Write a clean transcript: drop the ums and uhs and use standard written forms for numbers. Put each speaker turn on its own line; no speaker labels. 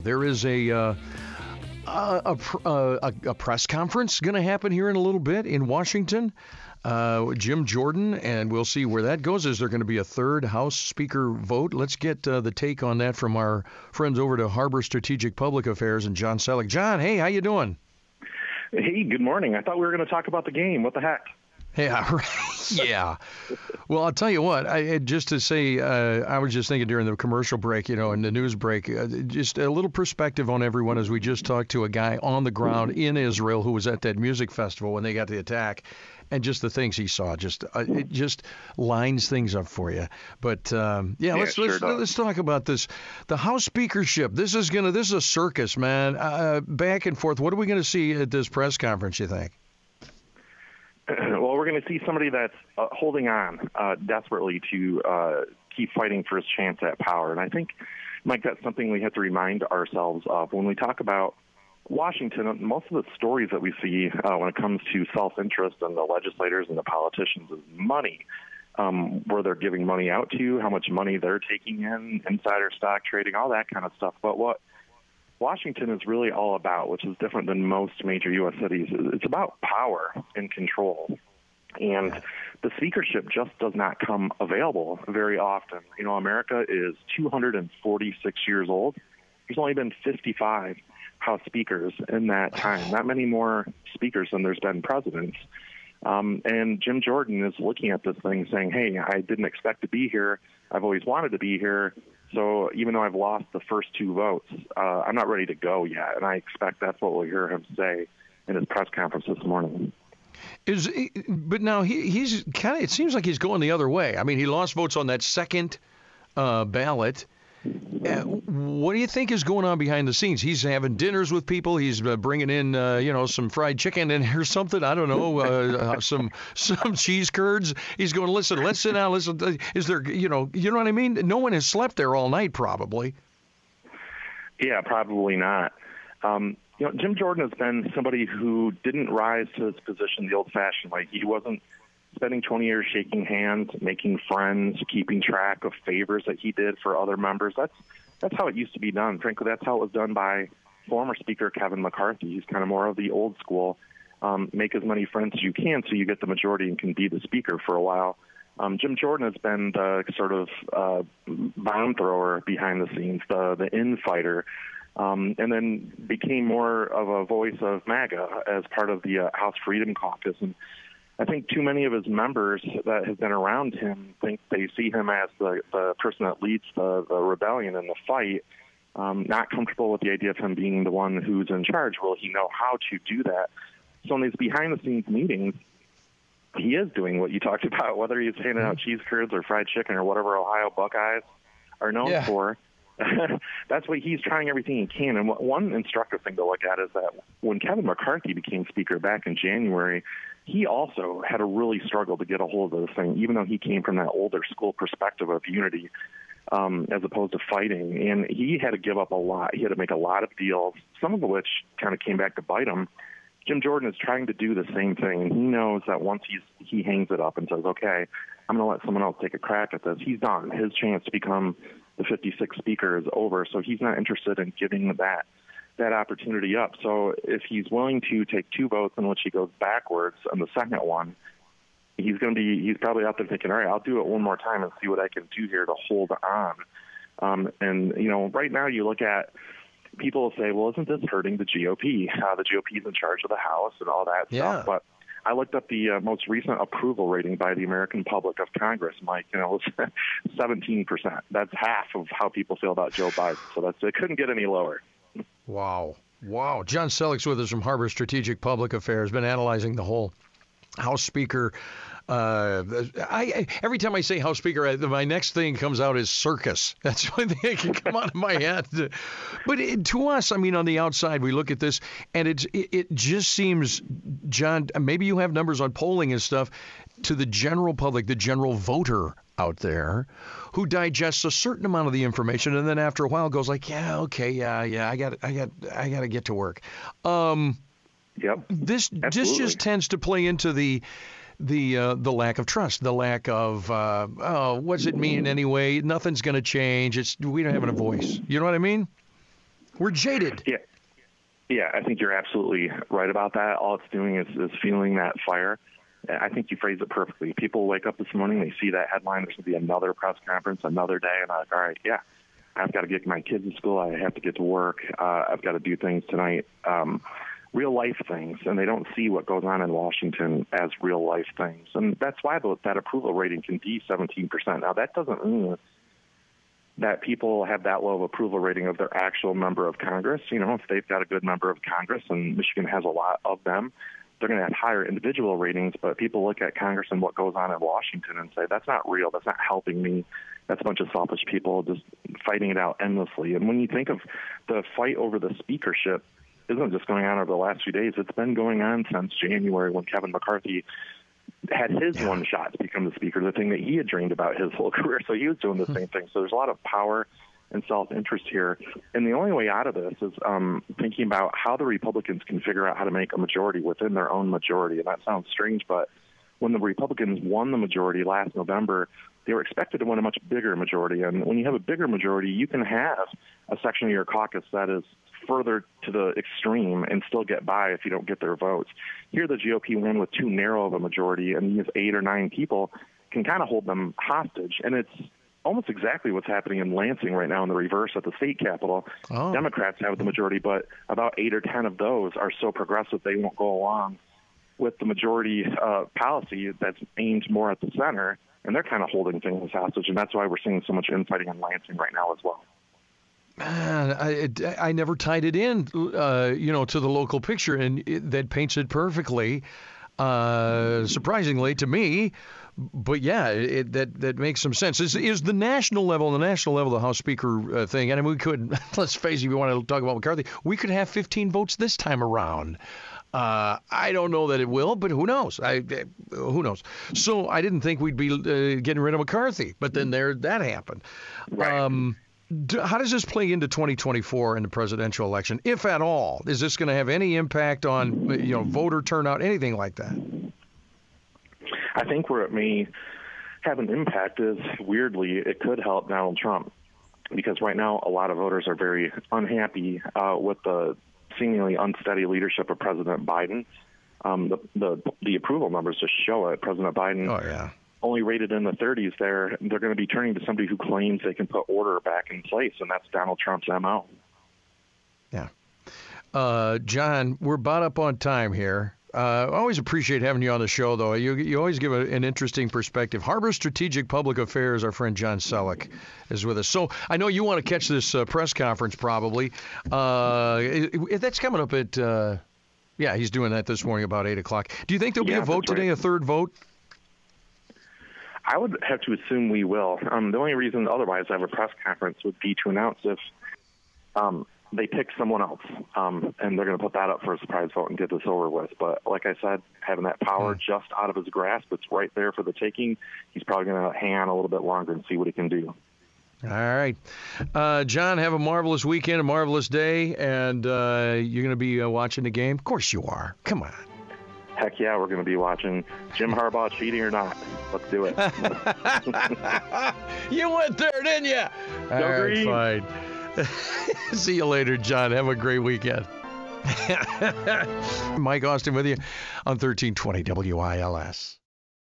There is a press conference going to happen here in a little bit in Washington. Jim Jordan, and we'll see where that goes. Is there going to be a third House Speaker vote? Let's get the take on that from our friends over to Harbor Strategic Public Affairs and John Sellek. John, hey, how you doing?
Hey, good morning. I thought we were going to talk about the game. What the heck?
Yeah, right. Yeah. Well, I'll tell you what. Just to say, I was just thinking during the commercial break, and the news break, just a little perspective on everyone as we just talked to a guy on the ground in Israel who was at that music festival when they got the attack. And just the things he saw, it just lines things up for you. But let's talk about this. The House speakership. This is a circus, man. Back and forth. What are we going to see at this press conference, you think?
Well, we're going to see somebody that's holding on desperately to keep fighting for his chance at power. And I think, Mike, that's something we have to remind ourselves of when we talk about Washington. Most of the stories that we see when it comes to self-interest and the legislators and the politicians is money, where they're giving money out to, how much money they're taking in, insider stock trading, all that kind of stuff. But what Washington is really all about, which is different than most major U.S. cities, it's about power and control. And the speakership just does not come available very often. America is 246 years old. There's only been 55 House speakers in that time, not many more speakers than there's been presidents. And Jim Jordan is looking at this thing saying, hey, I didn't expect to be here. I've always wanted to be here. So even though I've lost the first two votes, I'm not ready to go yet. And I expect that's what we'll hear him say in his press conference this morning.
But now he's kind of, it seems like he's going the other way. I mean, he lost votes on that second ballot. What do you think is going on behind the scenes? He's having dinners with people. He's bringing in, some fried chicken in here, something. I don't know, some cheese curds. He's going, listen, let's sit down. Listen, is there, you know what I mean? No one has slept there all night, probably.
Yeah, probably not. Jim Jordan has been somebody who didn't rise to his position the old-fashioned way. He wasn't spending 20 years shaking hands, making friends, keeping track of favors that he did for other members. That's how it used to be done. Frankly, that's how it was done by former Speaker Kevin McCarthy. He's kind of more of the old school, make as many friends as you can so you get the majority and can be the Speaker for a while. Jim Jordan has been the sort of bomb thrower behind the scenes, the infighter, and then became more of a voice of MAGA as part of the House Freedom Caucus. And I think too many of his members that have been around him think they see him as the person that leads the rebellion and the fight, not comfortable with the idea of him being the one who's in charge. Will he know how to do that? So in these behind-the-scenes meetings, he is doing what you talked about, whether he's handing out cheese curds or fried chicken or whatever Ohio Buckeyes are known for. That's what he's trying everything he can. And one instructive thing to look at is that when Kevin McCarthy became Speaker back in January, he also had a really struggle to get a hold of this thing, even though he came from that older school perspective of unity as opposed to fighting. And he had to give up a lot. He had to make a lot of deals, some of which kind of came back to bite him. Jim Jordan is trying to do the same thing, and he knows that once he hangs it up and says, okay, I'm going to let someone else take a crack at this, he's done. His chance to become the 56th Speaker is over, so he's not interested in giving that opportunity up. So if he's willing to take two votes in which he goes backwards on the second one, he's probably out there thinking, all right, I'll do it one more time and see what I can do here to hold on. And right now you look at, people will say, well, isn't this hurting the GOP? The GOP is in charge of the House and all that stuff. But I looked up the most recent approval rating by the American public of Congress, Mike, and it was 17%. That's half of how people feel about Joe Biden. So it couldn't get any lower.
Wow. John Sellek's with us from Harbor Strategic Public Affairs, been analyzing the whole House Speaker. Every time I say House Speaker, my next thing comes out is circus. That's the only thing that can come out of my head. But to us, I mean, on the outside, we look at this, and it just seems, John, maybe you have numbers on polling and stuff, to the general public, the general voter out there, who digests a certain amount of the information, and then after a while goes like, I got to get to work.
Yep.
This just tends to play into the lack of trust, the lack of what's it mean anyway? Nothing's going to change. We don't have a voice. You know what I mean? We're jaded.
Yeah. Yeah, I think you're absolutely right about that. All it's doing is fueling that fire. I think you phrased it perfectly. People wake up this morning, they see that headline, there's going to be another press conference, another day, and I'm like, all right, yeah, I've got to get my kids to school. I have to get to work. I've got to do things tonight, real life things, and they don't see what goes on in Washington as real life things. And that's why that approval rating can be 17%. Now, that doesn't mean that people have that low of approval rating of their actual member of Congress. You know, if they've got a good member of Congress, and Michigan has a lot of them, they're going to have higher individual ratings. But people look at Congress and what goes on in Washington and say, that's not real. That's not helping me. That's a bunch of selfish people just fighting it out endlessly. And when you think of the fight over the speakership, isn't just going on over the last few days. It's been going on since January when Kevin McCarthy had his one shot to become the speaker, the thing that he had dreamed about his whole career. So he was doing the same thing. So there's a lot of power and self-interest here. And the only way out of this is thinking about how the Republicans can figure out how to make a majority within their own majority. And that sounds strange, but when the Republicans won the majority last November, they were expected to win a much bigger majority. And when you have a bigger majority, you can have a section of your caucus that is further to the extreme and still get by if you don't get their votes. Here, the GOP win with too narrow of a majority, and these 8 or 9 people can kind of hold them hostage. And it's almost exactly what's happening in Lansing right now in the reverse at the state capitol. Oh. Democrats have the majority, but about 8 or 10 of those are so progressive they won't go along with the majority policy that's aimed more at the center, and they're kind of holding things hostage. And that's why we're seeing so much infighting in Lansing right now as well.
Man, I never tied it in, to the local picture, and that paints it perfectly, surprisingly to me. But yeah, that makes some sense. Is the national level, the House Speaker thing, and we could, let's face it, if we want to talk about McCarthy, we could have 15 votes this time around. I don't know that it will, but who knows? Who knows? So I didn't think we'd be getting rid of McCarthy, but then that happened.
Right.
How does this play into 2024 in the presidential election, if at all? Is this going to have any impact on voter turnout, anything like that?
I think where it may have an impact is, weirdly, it could help Donald Trump, because right now a lot of voters are very unhappy with the seemingly unsteady leadership of President Biden. The approval numbers just show it. President Biden.
Oh, yeah.
Only rated in the 30s there, they're going to be turning to somebody who claims they can put order back in place, and that's Donald Trump's MO.
Yeah. John, we're about up on time here. I always appreciate having you on the show, though. You always give an interesting perspective. Harbor Strategic Public Affairs, our friend John Sellek is with us. So I know you want to catch this press conference probably. That's coming up at, he's doing that this morning about 8 o'clock. Do you think there'll be a vote today, a third vote?
I would have to assume we will. The only reason otherwise I have a press conference would be to announce if they pick someone else, and they're going to put that up for a surprise vote and get this over with. But like I said, having that power just out of his grasp, it's right there for the taking. He's probably going to hang on a little bit longer and see what he can do.
All right. John, have a marvelous weekend, a marvelous day, and you're going to be watching the game? Of course you are. Come on.
Heck yeah, we're going to be watching Jim Harbaugh cheating or not. Let's do it.
You went there, didn't you? All right, fine. See you later, John. Have a great weekend. Mike Austin with you on 1320 WILS.